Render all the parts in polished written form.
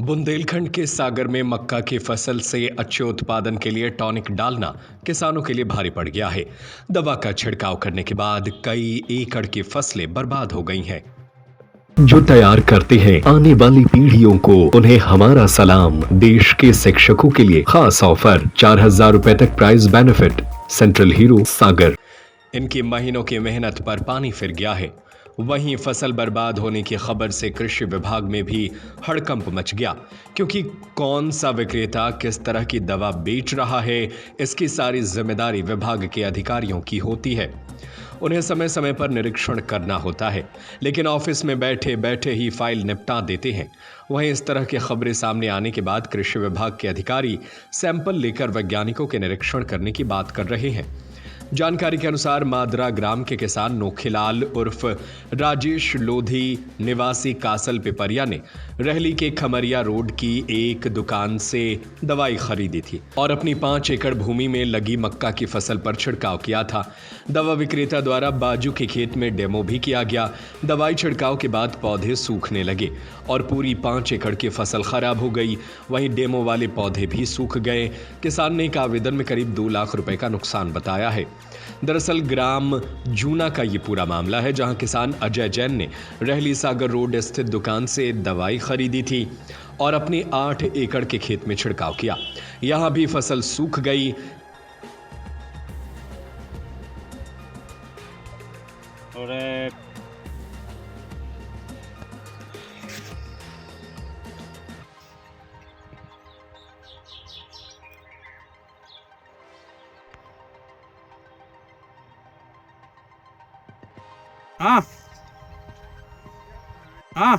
बुंदेलखंड के सागर में मक्का की फसल से अच्छे उत्पादन के लिए टॉनिक डालना किसानों के लिए भारी पड़ गया है। दवा का छिड़काव करने के बाद कई एकड़ की फसलें बर्बाद हो गई हैं। जो तैयार करते हैं आने वाली पीढ़ियों को, उन्हें हमारा सलाम। देश के शिक्षकों के लिए खास ऑफर, 4,000 रुपए तक प्राइज बेनिफिट। सेंट्रल हीरो सागर। इनकी महीनों की मेहनत पर पानी फिर गया है। वहीं फसल बर्बाद होने की खबर से कृषि विभाग में भी हड़कंप मच गया, क्योंकि कौन सा विक्रेता किस तरह की दवा बेच रहा है, इसकी सारी जिम्मेदारी विभाग के अधिकारियों की होती है। उन्हें समय समय पर निरीक्षण करना होता है, लेकिन ऑफिस में बैठे बैठे ही फाइल निपटा देते हैं। वहीं इस तरह की खबरें सामने आने के बाद कृषि विभाग के अधिकारी सैंपल लेकर वैज्ञानिकों के निरीक्षण करने की बात कर रहे हैं। जानकारी के अनुसार मादरा ग्राम के किसान नोखीलाल उर्फ राजेश लोधी निवासी कासल पिपरिया ने रहली के खमरिया रोड की एक दुकान से दवाई खरीदी थी और अपनी 5 एकड़ भूमि में लगी मक्का की फसल पर छिड़काव किया था। दवा विक्रेता द्वारा बाजू के खेत में डेमो भी किया गया। दवाई छिड़काव के बाद पौधे सूखने लगे और पूरी 5 एकड़ की फसल खराब हो गई। वहीं डेमो वाले पौधे भी सूख गए। किसान ने एक आवेदन में करीब 2 लाख रुपए का नुकसान बताया है। दरअसल ग्राम जूना का ये पूरा मामला है, जहां किसान अजय जैन ने रहली सागर रोड स्थित दुकान से दवाई खरीदी थी और अपने 8 एकड़ के खेत में छिड़काव किया। यहां भी फसल सूख गई। और हाँ हाँ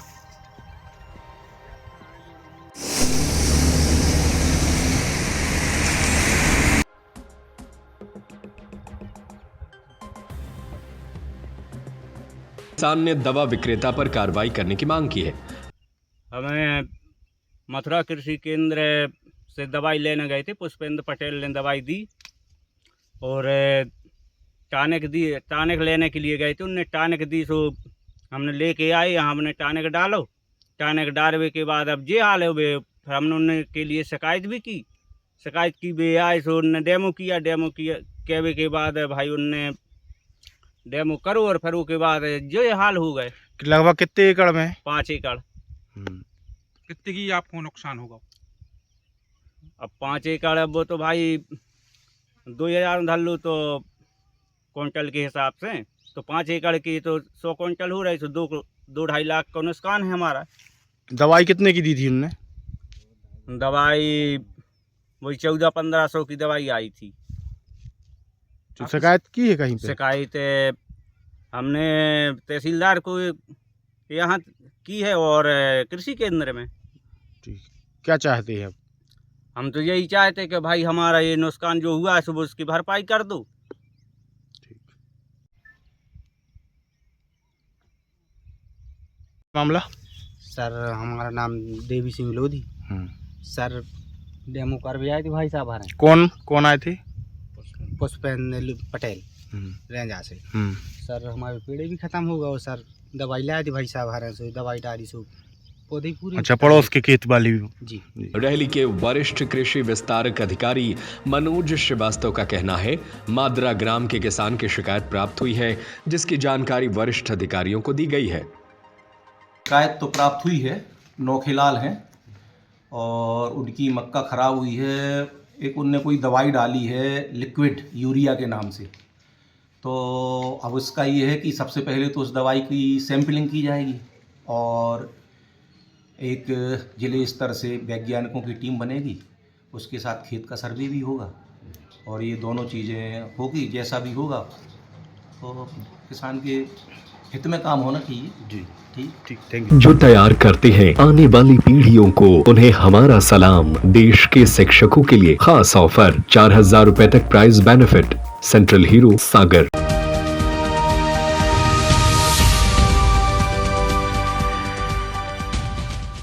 किसान ने दवा विक्रेता पर कार्रवाई करने की मांग की है। हमें मथुरा कृषि केंद्र से दवाई लेने गए थे। पुष्पेंद्र पटेल ने दवाई दी और टानिक लेने के लिए गए थे। उनने टानिक दी, सो हमने लेके आए। यहाँ हमने टानिक डालो। टानिक डालने के बाद अब जे हाल है वे, फिर हमने उनके लिए शिकायत भी की। शिकायत की वे आए, सो उनने डेमो किया कहने के बाद भाई उनने डेमो करो और फिर उसके बाद जो ये हाल हो गए। लगभग कितने एकड़ में? 5 एकड़। कितने की आपको नुकसान होगा? अब 5 एकड़, अब वो तो भाई 2000 धर लो तो क्विंटल के हिसाब से, तो 5 एकड़ की तो 100 क्विंटल हो रही, तो 2-2.5 लाख का नुकसान है हमारा। दवाई कितने की दी थी उनने? दवाई वही 1400-1500 की दवाई आई थी। तो शिकायत की है कहीं पे? शिकायत हमने तहसीलदार को यहाँ की है और कृषि केंद्र में। ठीक, क्या चाहते हैं अब? हम तो यही चाहते कि भाई हमारा ये नुकसान जो हुआ है सुबह उसकी भरपाई कर दो। मामला? सर हमारा नाम देवी सिंह लोधी। सर डेमो कर भी आए थे भाई साहब हमारे। कौन आए थे? पुष्पेंद्र पटेल रेंजा से। सर हमारे पेड़ भी खत्म हो गए और सर दवाई लाए थे भाई साहब हमारे से। दवाई डाली सो पौधे पूरे। अच्छा, पड़ोस के खेत वाली भी? जी। रहली के वरिष्ठ कृषि विस्तारक अधिकारी मनोज श्रीवास्तव का कहना है, मादरा ग्राम के किसान की शिकायत प्राप्त हुई है, जिसकी जानकारी वरिष्ठ अधिकारियों को दी गई है। शिकायत तो प्राप्त हुई है, नोखीलाल हैं और उनकी मक्का खराब हुई है। एक उनने कोई दवाई डाली है लिक्विड यूरिया के नाम से। तो अब उसका ये है कि सबसे पहले तो उस दवाई की सैंपलिंग की जाएगी और एक जिले स्तर से वैज्ञानिकों की टीम बनेगी। उसके साथ खेत का सर्वे भी होगा और ये दोनों चीज़ें होगी। जैसा भी होगा तो किसान के हित में काम होना चाहिए। जी, ठीक। Thank you. जो तैयार करते हैं आने वाली पीढ़ियों को, उन्हें हमारा सलाम। देश के शिक्षकों के लिए खास ऑफर, 4,000 रुपए तक प्राइज बेनिफिट। सेंट्रल हीरो सागर।